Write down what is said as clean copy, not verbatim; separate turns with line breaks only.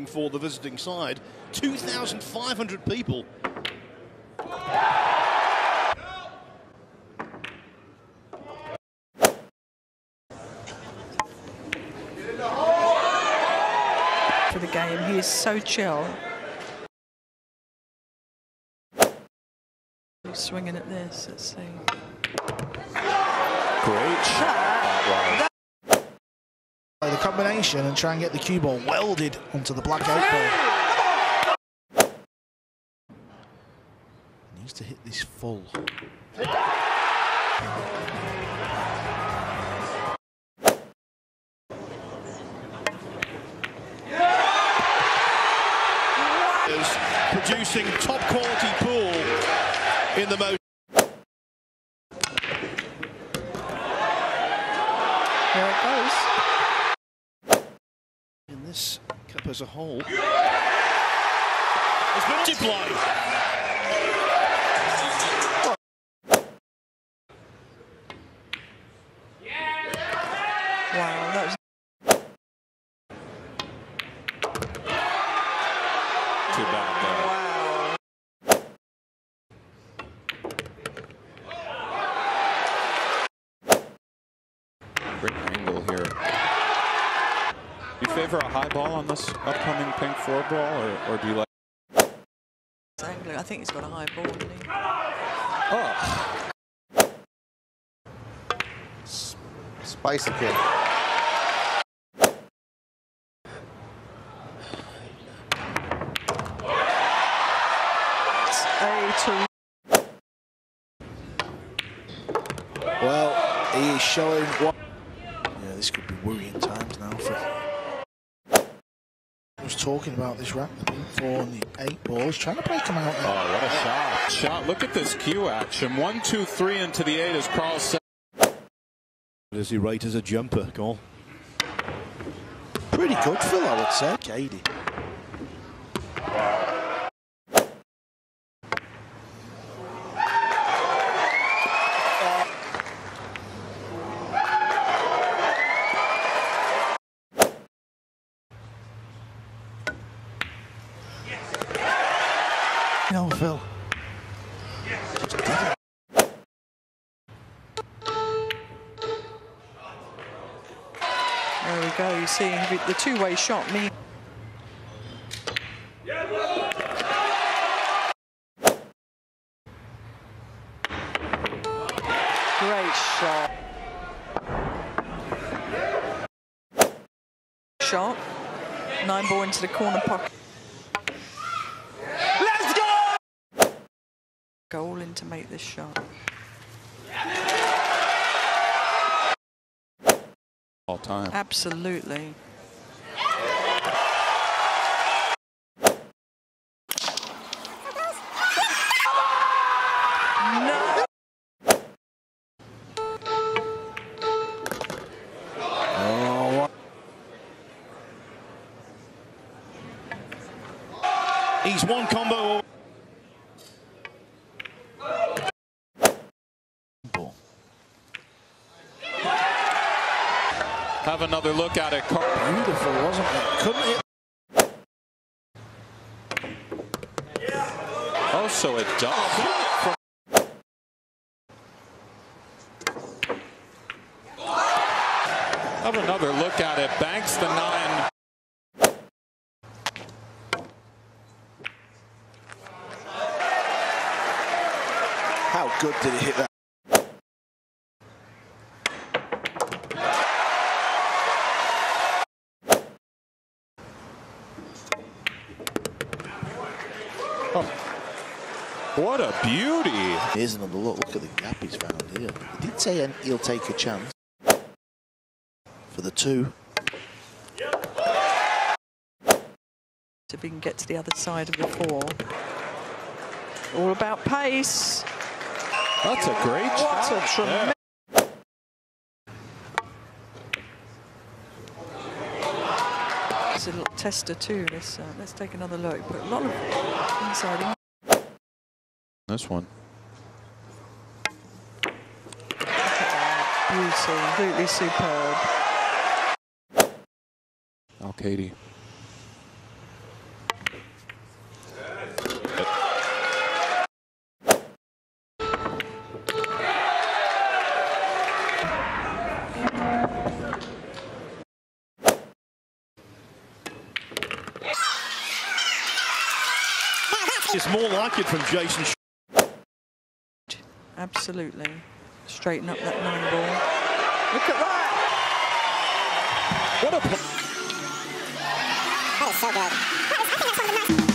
For the visiting side, 2,500 people.
For the game, he is so chill. He's swinging at this. Let's see.
Great shot.
The combination and try and get the cue ball welded onto the black 8 ball. Needs to hit this full.
Producing top quality pool in the most.
Here it goes.
In this cup as a whole. It's multiply.
Wow, that was.
Too bad there.
Wow.
Great angle here. You favor a high ball on this upcoming pink 4 ball, or do you like?
Angling. I think he's got a high ball, hasn't he?
Oh.
Spicy kid.
Well, he is showing what. Yeah, this could be worrying times now for. I was talking about this rack, the pink 4 and the 8 balls, trying to break them out.
Oh, what a shot. Look at this cue action. 1, 2, 3 into the 8 as Carl said.
Is he right as a jumper, goal?
Pretty good, Phil, I would say. Katie. No, Phil. Just did it.
There we go. You see the two-way shot. Great shot. Shot. 9 ball into the corner pocket. Let's go! Go all in to make this shot.
All time.
Absolutely. No.
Oh.
He's one combo.
Have another look at it, Carl.
Beautiful, wasn't it? Couldn't it?
Oh, so it does. Have another look at it. Banks the 9.
How good did it hit that?
Oh, what a beauty.
Here's another look. Look at the gap he's found here. He did say he'll take a chance for the 2.
If he can get to the other side of the 4. All about pace.
That's a great
What
shot.
a tremendous. It's a little tester too. Let's take another look. But a lot of inside.
This one.
Look at that. Beauty. Absolutely superb.
Oh, Katie.
It's more like it from Jason.
Absolutely. Straighten up that 9 ball. Look at that!
What a...
That is so good. I think that's one of the most...